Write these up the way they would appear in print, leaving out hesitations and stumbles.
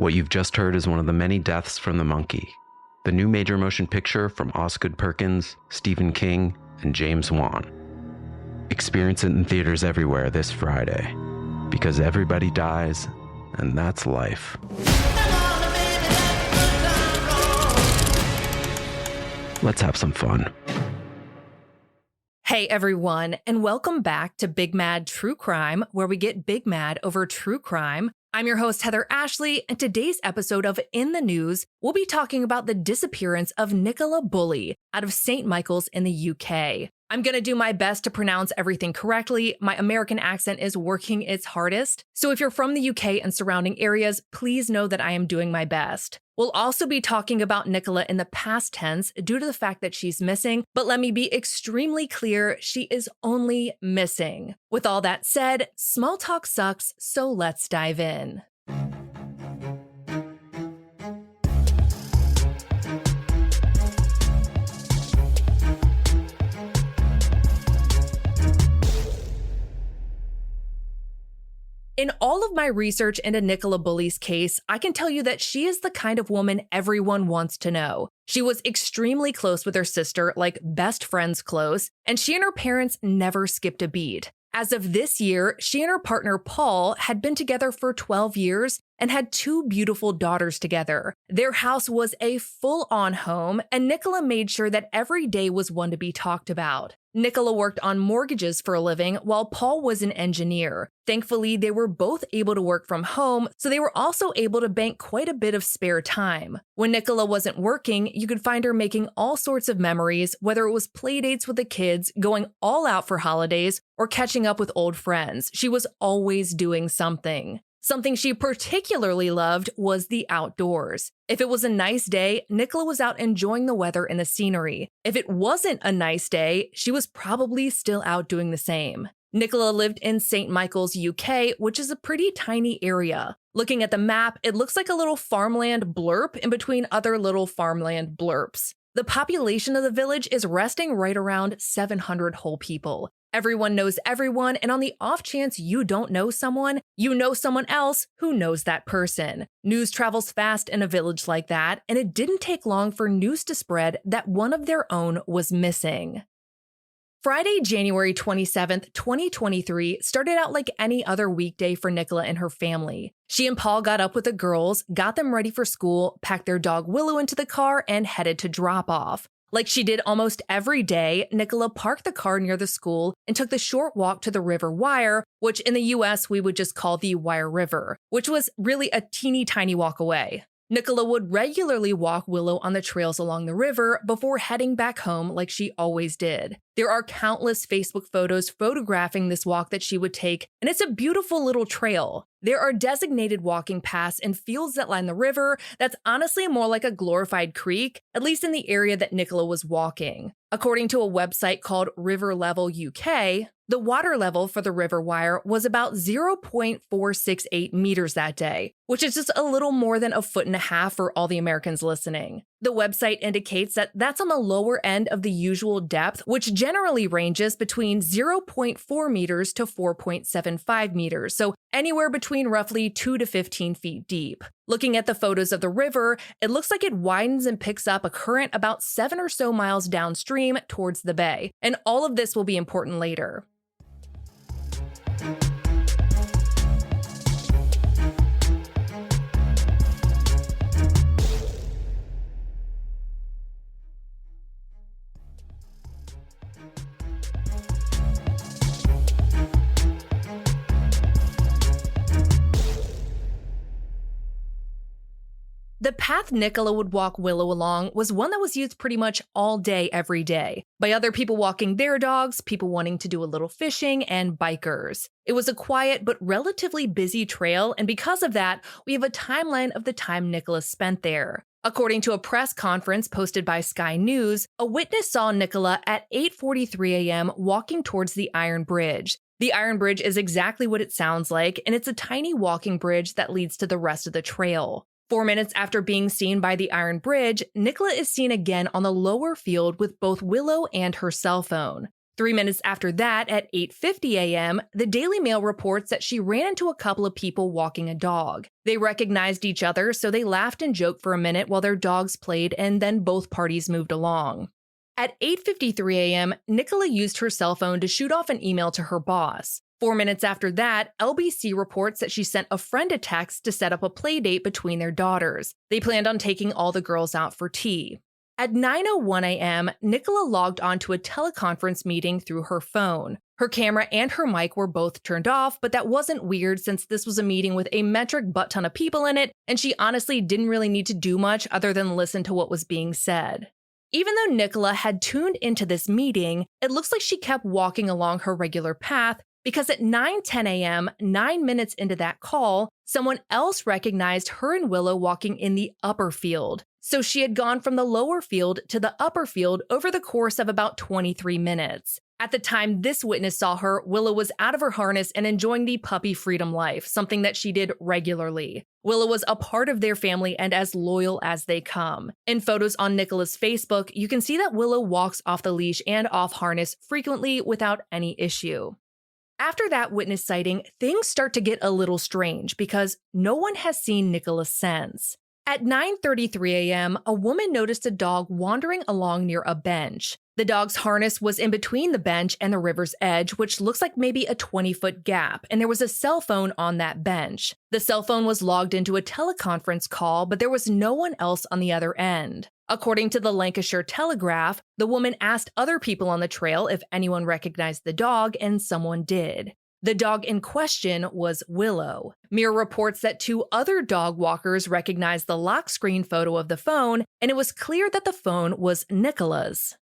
What you've just heard is one of the many deaths from the monkey, the new major motion picture from Osgood Perkins, Stephen King, and James Wan. Experience it in theaters everywhere this Friday, because everybody dies, and that's life. Let's have some fun. Hey everyone, and welcome back to Big Mad True Crime, where we get big mad over true crime. I'm your host, Heather Ashley, and today's episode of In the News, we'll be talking about the disappearance of Nicola Bulley out of St. Michael's in the UK. I'm going to do my best to pronounce everything correctly. My American accent is working its hardest. So if you're from the UK and surrounding areas, please know that I am doing my best. We'll also be talking about Nicola in the past tense due to the fact that she's missing, but let me be extremely clear, she is only missing. With all that said, small talk sucks, so let's dive in. In all of my research into Nicola Bulley's case, I can tell you that she is the kind of woman everyone wants to know. She was extremely close with her sister, like best friends close, and she and her parents never skipped a beat. As of this year, she and her partner Paul had been together for 12 years and had 2 beautiful daughters together. Their house was a full-on home, and Nicola made sure that every day was one to be talked about. Nicola worked on mortgages for a living while Paul was an engineer. Thankfully, they were both able to work from home, so they were also able to bank quite a bit of spare time. When Nicola wasn't working, you could find her making all sorts of memories, whether it was playdates with the kids, going all out for holidays, or catching up with old friends. She was always doing something. Something she particularly loved was the outdoors. If it was a nice day, Nicola was out enjoying the weather and the scenery. If it wasn't a nice day, she was probably still out doing the same. Nicola lived in St. Michael's, UK, which is a pretty tiny area. Looking at the map, it looks like a little farmland blurb in between other little farmland blurps. The population of the village is resting right around 700 whole people. Everyone knows everyone, and on the off chance you don't know someone, you know someone else who knows that person. News travels fast in a village like that, and it didn't take long for news to spread that one of their own was missing. Friday, January 27th, 2023 started out like any other weekday for Nicola and her family. She and Paul got up with the girls, got them ready for school, packed their dog Willow into the car, and headed to drop off. Like she did almost every day, Nicola parked the car near the school and took the short walk to the River Wire, which in the US we would just call the Wire River, which was really a teeny tiny walk away. Nicola would regularly walk Willow on the trails along the river before heading back home like she always did. There are countless Facebook photos photographing this walk that she would take, and it's a beautiful little trail. There are designated walking paths and fields that line the river that's honestly more like a glorified creek, at least in the area that Nicola was walking. According to a website called River Level UK, the water level for the River Wire was about 0.468 meters that day, which is just a little more than 1.5 feet for all the Americans listening. The website indicates that that's on the lower end of the usual depth, which generally ranges between 0.4 meters to 4.75 meters, so anywhere between roughly 2 to 15 feet deep. Looking at the photos of the river, it looks like it widens and picks up a current about 7 or so miles downstream towards the bay, and all of this will be important later. The path Nicola would walk Willow along was one that was used pretty much all day, every day, by other people walking their dogs, people wanting to do a little fishing, and bikers. It was a quiet but relatively busy trail, and because of that, we have a timeline of the time Nicola spent there. According to a press conference posted by Sky News, a witness saw Nicola at 8:43 a.m. walking towards the Iron Bridge. The Iron Bridge is exactly what it sounds like, and it's a tiny walking bridge that leads to the rest of the trail. 4 minutes after being seen by the Iron Bridge, Nicola is seen again on the lower field with both Willow and her cell phone. 3 minutes after that, at 8:50 a.m., the Daily Mail reports that she ran into a couple of people walking a dog. They recognized each other, so they laughed and joked for a minute while their dogs played, and then both parties moved along. At 8:53 a.m., Nicola used her cell phone to shoot off an email to her boss. 4 minutes after that, LBC reports that she sent a friend a text to set up a play date between their daughters. They planned on taking all the girls out for tea. At 9:01 a.m., Nicola logged onto a teleconference meeting through her phone. Her camera and her mic were both turned off, but that wasn't weird since this was a meeting with a metric butt ton of people in it, and she honestly didn't really need to do much other than listen to what was being said. Even though Nicola had tuned into this meeting, it looks like she kept walking along her regular path because at 9:10 a.m., 9 minutes into that call, someone else recognized her and Willow walking in the upper field. So she had gone from the lower field to the upper field over the course of about 23 minutes. At the time this witness saw her, Willow was out of her harness and enjoying the puppy freedom life, something that she did regularly. Willow was a part of their family and as loyal as they come. In photos on Nicola's Facebook, you can see that Willow walks off the leash and off harness frequently without any issue. After that witness sighting, things start to get a little strange because no one has seen Nicola since. At 9:33 a.m., a woman noticed a dog wandering along near a bench. The dog's harness was in between the bench and the river's edge, which looks like maybe a 20-foot gap, and there was a cell phone on that bench. The cell phone was logged into a teleconference call, but there was no one else on the other end. According to the Lancashire Telegraph, the woman asked other people on the trail if anyone recognized the dog, and someone did. The dog in question was Willow. Mirror reports that 2 other dog walkers recognized the lock screen photo of the phone, and it was clear that the phone was Nicola's.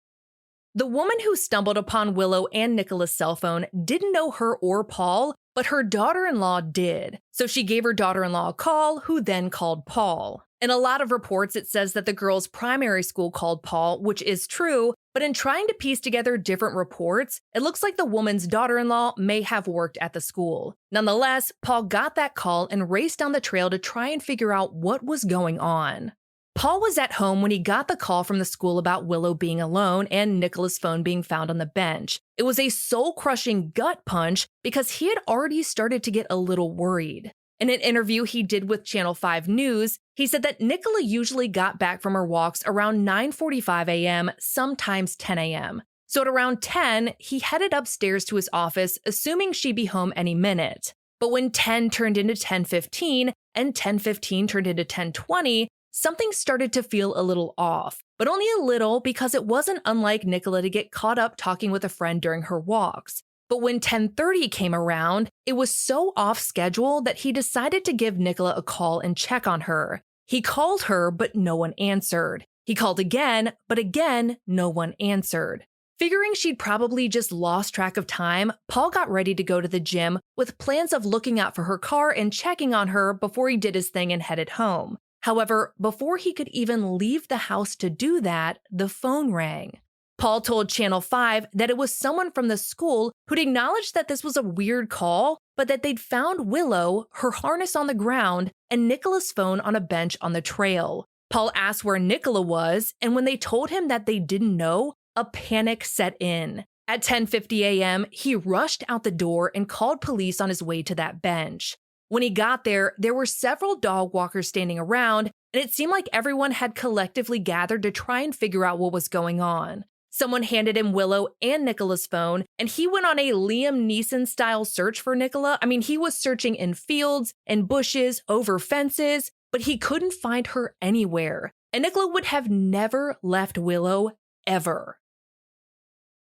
The woman who stumbled upon Willow and Nicola's cell phone didn't know her or Paul, but her daughter-in-law did. So she gave her daughter-in-law a call, who then called Paul. In a lot of reports, it says that the girl's primary school called Paul, which is true, but in trying to piece together different reports, it looks like the woman's daughter-in-law may have worked at the school. Nonetheless, Paul got that call and raced down the trail to try and figure out what was going on. Paul was at home when he got the call from the school about Willow being alone and Nicola's phone being found on the bench. It was a soul-crushing gut punch because he had already started to get a little worried. In an interview he did with Channel 5 News, he said that Nicola usually got back from her walks around 9:45 a.m., sometimes 10 a.m. So at around 10, he headed upstairs to his office, assuming she'd be home any minute. But when 10 turned into 10:15 and 10:15 turned into 10:20, something started to feel a little off, but only a little because it wasn't unlike Nicola to get caught up talking with a friend during her walks. But when 10:30 came around, it was so off schedule that he decided to give Nicola a call and check on her. He called her, but no one answered. He called again, but again, no one answered. Figuring she'd probably just lost track of time, Paul got ready to go to the gym with plans of looking out for her car and checking on her before he did his thing and headed home. However, before he could even leave the house to do that, the phone rang. Paul told Channel 5 that it was someone from the school who'd acknowledged that this was a weird call, but that they'd found Willow, her harness on the ground, and Nicola's phone on a bench on the trail. Paul asked where Nicola was, and when they told him that they didn't know, a panic set in. At 10:50 a.m., he rushed out the door and called police on his way to that bench. When he got there, there were several dog walkers standing around, and it seemed like everyone had collectively gathered to try and figure out what was going on. Someone handed him Willow and Nicola's phone, and he went on a Liam Neeson-style search for Nicola. He was searching in fields and bushes, over fences, but he couldn't find her anywhere. And Nicola would have never left Willow, ever.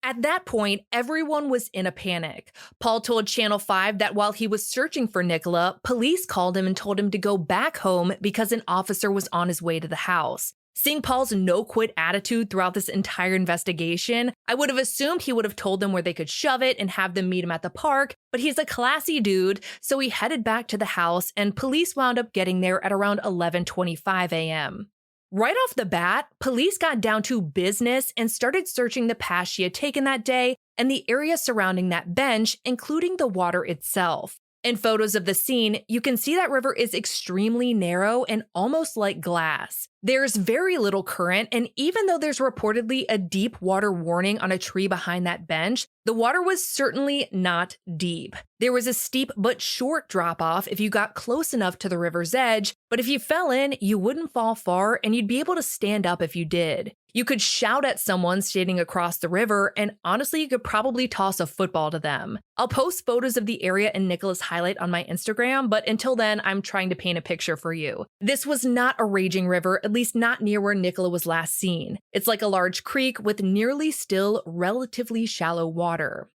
At that point, everyone was in a panic. Paul told Channel 5 that while he was searching for Nicola, police called him and told him to go back home because an officer was on his way to the house. Seeing Paul's no-quit attitude throughout this entire investigation, I would have assumed he would have told them where they could shove it and have them meet him at the park, but he's a classy dude, so he headed back to the house, and police wound up getting there at around 11:25 a.m. Right off the bat, police got down to business and started searching the path she had taken that day and the area surrounding that bench, including the water itself. In photos of the scene, you can see that river is extremely narrow and almost like glass. There's very little current, and even though there's reportedly a deep water warning on a tree behind that bench, the water was certainly not deep. There was a steep but short drop-off if you got close enough to the river's edge, but if you fell in, you wouldn't fall far and you'd be able to stand up if you did. You could shout at someone standing across the river, and honestly, you could probably toss a football to them. I'll post photos of the area in Nicola's highlight on my Instagram, but until then, I'm trying to paint a picture for you. This was not a raging river, at least not near where Nicola was last seen. It's like a large creek with nearly still, relatively shallow water.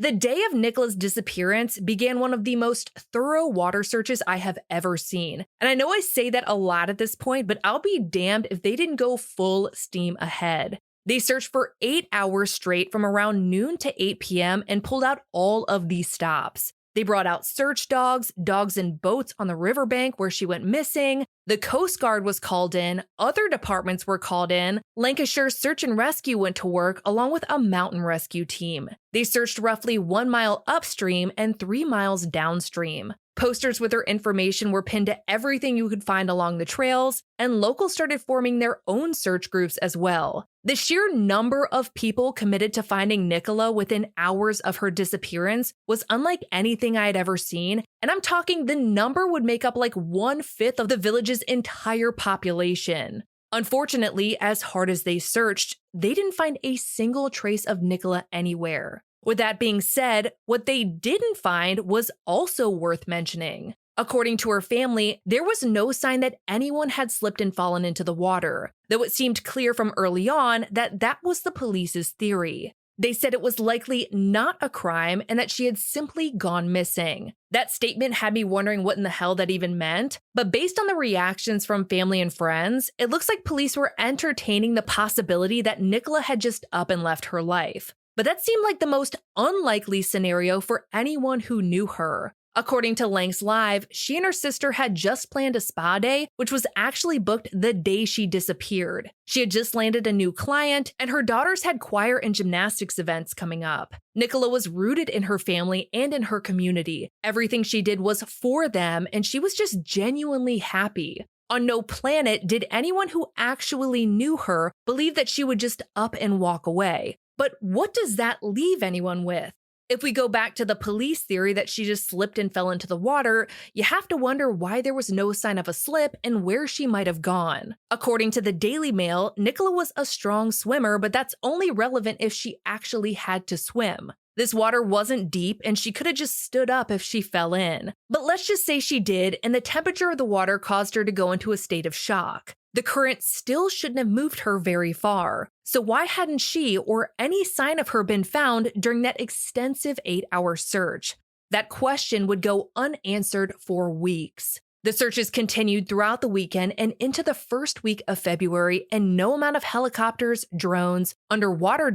The day of Nicola's disappearance began one of the most thorough water searches I have ever seen. And I know I say that a lot at this point, but I'll be damned if they didn't go full steam ahead. They searched for 8 hours straight from around noon to 8 p.m. and pulled out all of these stops. They brought out search dogs, dogs in boats on the riverbank where she went missing. The Coast Guard was called in, other departments were called in, Lancashire Search and Rescue went to work along with a mountain rescue team. They searched roughly 1 mile upstream and 3 miles downstream. Posters with her information were pinned to everything you could find along the trails, and locals started forming their own search groups as well. The sheer number of people committed to finding Nicola within hours of her disappearance was unlike anything I had ever seen, and I'm talking the number would make up like 1/5 of the village's entire population. Unfortunately, as hard as they searched, they didn't find a single trace of Nicola anywhere. With that being said, what they didn't find was also worth mentioning. According to her family, there was no sign that anyone had slipped and fallen into the water, though it seemed clear from early on that that was the police's theory. They said it was likely not a crime and that she had simply gone missing. That statement had me wondering what in the hell that even meant, but based on the reactions from family and friends, it looks like police were entertaining the possibility that Nicola had just up and left her life. But that seemed like the most unlikely scenario for anyone who knew her. According to Lanx Live, she and her sister had just planned a spa day, which was actually booked the day she disappeared. She had just landed a new client, and her daughters had choir and gymnastics events coming up. Nicola was rooted in her family and in her community. Everything she did was for them, and she was just genuinely happy. On no planet did anyone who actually knew her believe that she would just up and walk away. But what does that leave anyone with? If we go back to the police theory that she just slipped and fell into the water, you have to wonder why there was no sign of a slip and where she might have gone. According to the Daily Mail, Nicola was a strong swimmer, but that's only relevant if she actually had to swim. This water wasn't deep and she could have just stood up if she fell in. But let's just say she did, and the temperature of the water caused her to go into a state of shock. The current still shouldn't have moved her very far. So why hadn't she or any sign of her been found during that extensive 8-hour search? That question would go unanswered for weeks. The searches continued throughout the weekend and into the first week of February, and no amount of helicopters, drones, underwater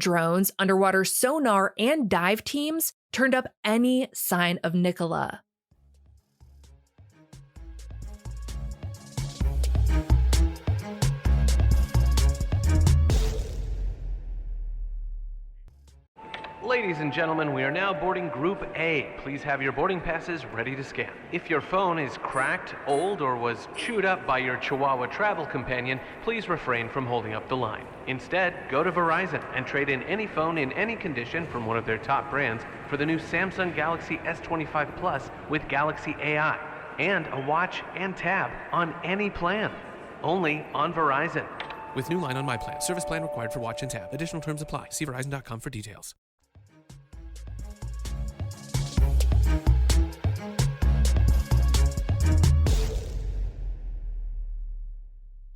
sonar, and dive teams turned up any sign of Nicola. Ladies and gentlemen, we are now boarding Group A. Please have your boarding passes ready to scan. If your phone is cracked, old, or was chewed up by your Chihuahua travel companion, please refrain from holding up the line. Instead, go to Verizon and trade in any phone in any condition from one of their top brands for the new Samsung Galaxy S25 Plus with Galaxy AI, and a watch and tab on any plan. Only on Verizon. With new line on my plan. Service plan required for watch and tab. Additional terms apply. See Verizon.com for details.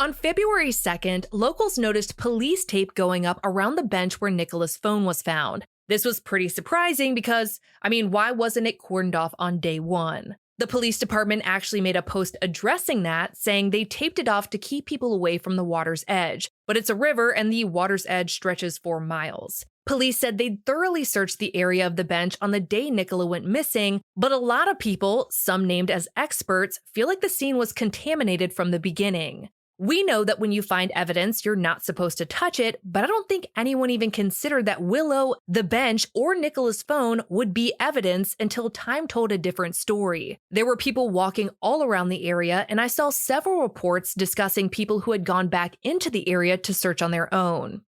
On February 2nd, locals noticed police tape going up around the bench where Nicola's phone was found. This was pretty surprising because, why wasn't it cordoned off on day one? The police department actually made a post addressing that, saying they taped it off to keep people away from the water's edge, but it's a river and the water's edge stretches for miles. Police said they'd thoroughly searched the area of the bench on the day Nicola went missing, but a lot of people, some named as experts, feel like the scene was contaminated from the beginning. We know that when you find evidence, you're not supposed to touch it, but I don't think anyone even considered that Willow, the bench, or Nicola's phone would be evidence until time told a different story. There were people walking all around the area, and I saw several reports discussing people who had gone back into the area to search on their own.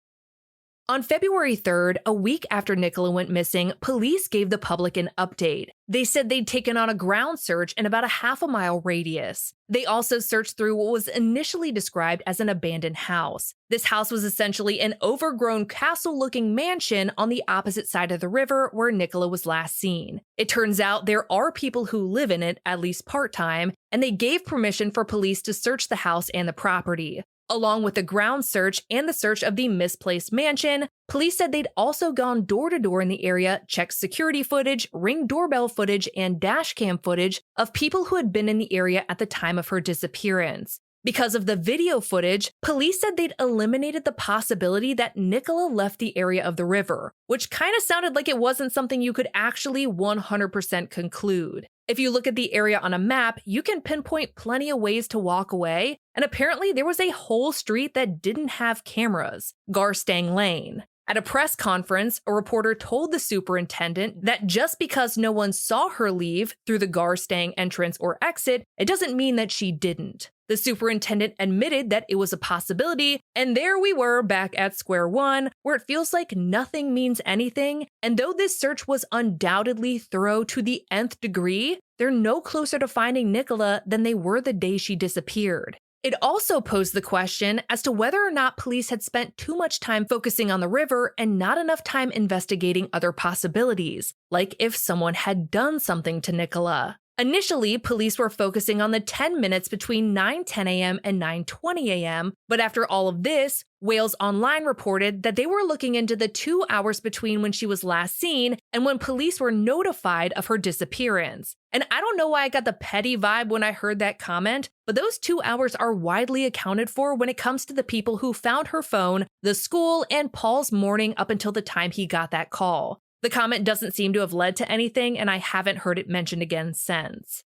On February 3rd, a week after Nicola went missing, police gave the public an update. They said they'd taken on a ground search in about a half-a-mile radius. They also searched through what was initially described as an abandoned house. This house was essentially an overgrown castle-looking mansion on the opposite side of the river where Nicola was last seen. It turns out there are people who live in it, at least part-time, and they gave permission for police to search the house and the property. Along with the ground search and the search of the misplaced mansion, police said they'd also gone door to door in the area, checked security footage, Ring doorbell footage, and dash cam footage of people who had been in the area at the time of her disappearance. Because of the video footage, police said they'd eliminated the possibility that Nicola left the area of the river, which kind of sounded like it wasn't something you could actually 100% conclude. If you look at the area on a map, you can pinpoint plenty of ways to walk away, and apparently there was a whole street that didn't have cameras, Garstang Lane. At a press conference, a reporter told the superintendent that just because no one saw her leave through the Garstang entrance or exit, it doesn't mean that she didn't. The superintendent admitted that it was a possibility, and there we were back at square one, where it feels like nothing means anything, and though this search was undoubtedly thorough to the nth degree, they're no closer to finding Nicola than they were the day she disappeared. It also posed the question as to whether or not police had spent too much time focusing on the river and not enough time investigating other possibilities, like if someone had done something to Nicola. Initially, police were focusing on the 10 minutes between 9:10 a.m. and 9:20 a.m., but after all of this, Wales Online reported that they were looking into the 2 hours between when she was last seen and when police were notified of her disappearance. And I don't know why I got the petty vibe when I heard that comment, but those 2 hours are widely accounted for when it comes to the people who found her phone, the school, and Paul's morning up until the time he got that call. The comment doesn't seem to have led to anything, and I haven't heard it mentioned again since.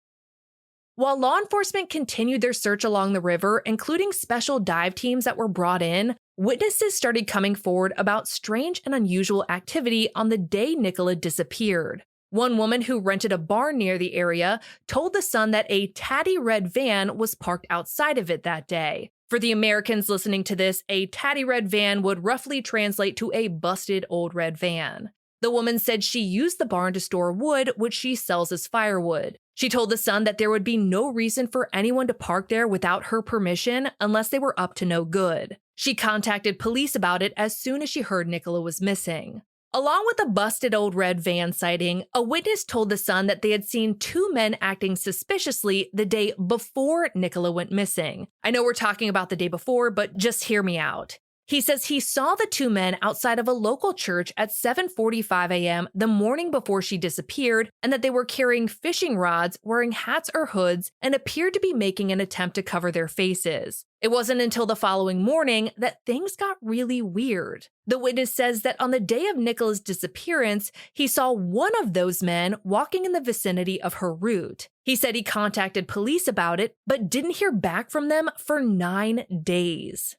While law enforcement continued their search along the river, including special dive teams that were brought in, witnesses started coming forward about strange and unusual activity on the day Nicola disappeared. One woman who rented a barn near the area told The Sun that a tatty red van was parked outside of it that day. For the Americans listening to this, a tatty red van would roughly translate to a busted old red van. The woman said she used the barn to store wood, which she sells as firewood. She told The Sun that there would be no reason for anyone to park there without her permission unless they were up to no good. She contacted police about it as soon as she heard Nicola was missing. Along with the busted old red van sighting, a witness told The Sun that they had seen two men acting suspiciously the day before Nicola went missing. I know we're talking about the day before, but just hear me out. He says he saw the two men outside of a local church at 7:45 a.m. the morning before she disappeared, and that they were carrying fishing rods, wearing hats or hoods, and appeared to be making an attempt to cover their faces. It wasn't until the following morning that things got really weird. The witness says that on the day of Nicola's disappearance, he saw one of those men walking in the vicinity of her route. He said he contacted police about it, but didn't hear back from them for 9 days.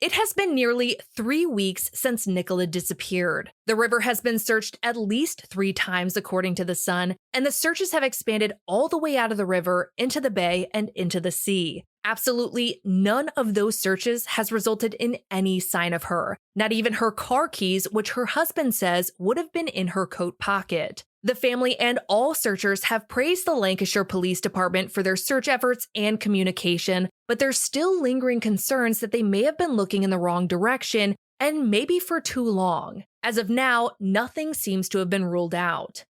It has been nearly 3 weeks since Nicola disappeared. The river has been searched at least 3 times, according to The Sun, and the searches have expanded all the way out of the river, into the bay, and into the sea. Absolutely none of those searches has resulted in any sign of her, not even her car keys, which her husband says would have been in her coat pocket. The family and all searchers have praised the Lancashire Police Department for their search efforts and communication, but there's still lingering concerns that they may have been looking in the wrong direction and maybe for too long. As of now, nothing seems to have been ruled out.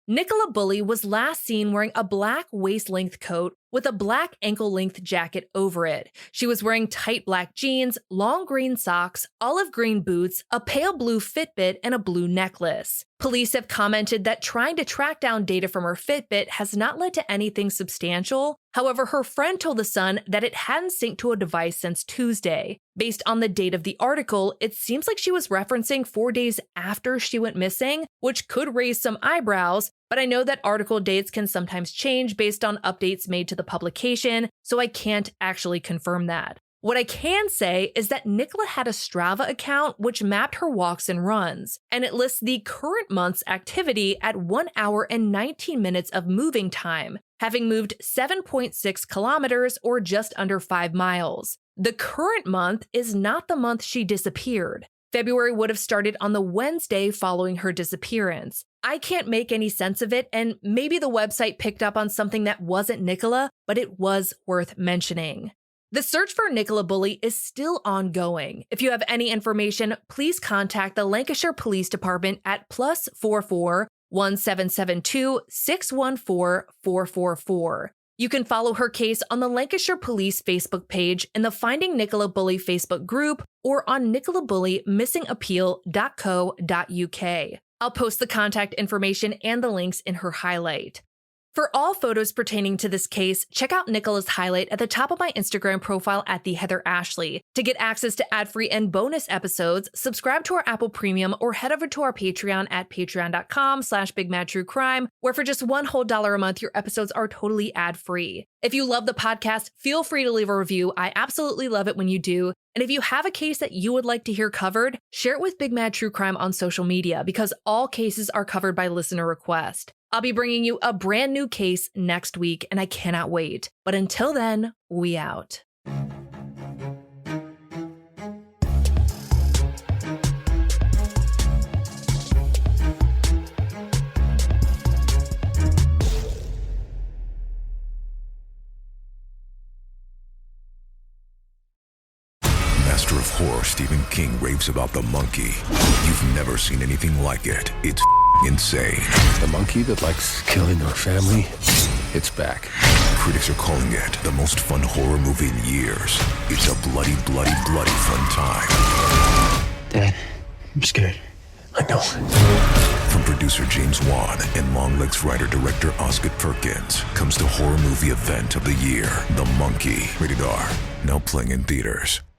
Nicola Bulley was last seen wearing a black waist-length coat with a black ankle-length jacket over it. She was wearing tight black jeans, long green socks, olive green boots, a pale blue Fitbit, and a blue necklace. Police have commented that trying to track down data from her Fitbit has not led to anything substantial. However, her friend told The Sun that it hadn't synced to a device since Tuesday. Based on the date of the article, it seems like she was referencing 4 days after she went missing, which could raise some eyebrows, but I know that article dates can sometimes change based on updates made to the publication, so I can't actually confirm that. What I can say is that Nicola had a Strava account which mapped her walks and runs, and it lists the current month's activity at 1 hour and 19 minutes of moving time, having moved 7.6 kilometers or just under 5 miles. The current month is not the month she disappeared. February would have started on the Wednesday following her disappearance. I can't make any sense of it, and maybe the website picked up on something that wasn't Nicola, but it was worth mentioning. The search for Nicola Bulley is still ongoing. If you have any information, please contact the Lancashire Police Department at +44 1772 614 444. You can follow her case on the Lancashire Police Facebook page in the Finding Nicola Bulley Facebook group or on nicolabulley.missingappeal.co.uk. I'll post the contact information and the links in her highlight. For all photos pertaining to this case, check out Nicola's highlight at the top of my Instagram profile at the Heather Ashley. To get access to ad-free and bonus episodes, subscribe to our Apple Premium or head over to our Patreon at patreon.com/BigMadTrueCrime, where for just $1 whole a month, your episodes are totally ad-free. If you love the podcast, feel free to leave a review. I absolutely love it when you do. And if you have a case that you would like to hear covered, share it with Big Mad True Crime on social media because all cases are covered by listener request. I'll be bringing you a brand new case next week, and I cannot wait. But until then, we out. Master of horror Stephen King raves about the monkey. You've never seen anything like it. It's insane. The monkey that likes killing our family, it's back. Critics are calling it the most fun horror movie in years. It's a bloody, bloody, bloody fun time. Dad, I'm scared. I know. From producer James Wan and Longlegs writer-director Osgood Perkins comes the horror movie event of the year, The Monkey. Rated R. Now playing in theaters.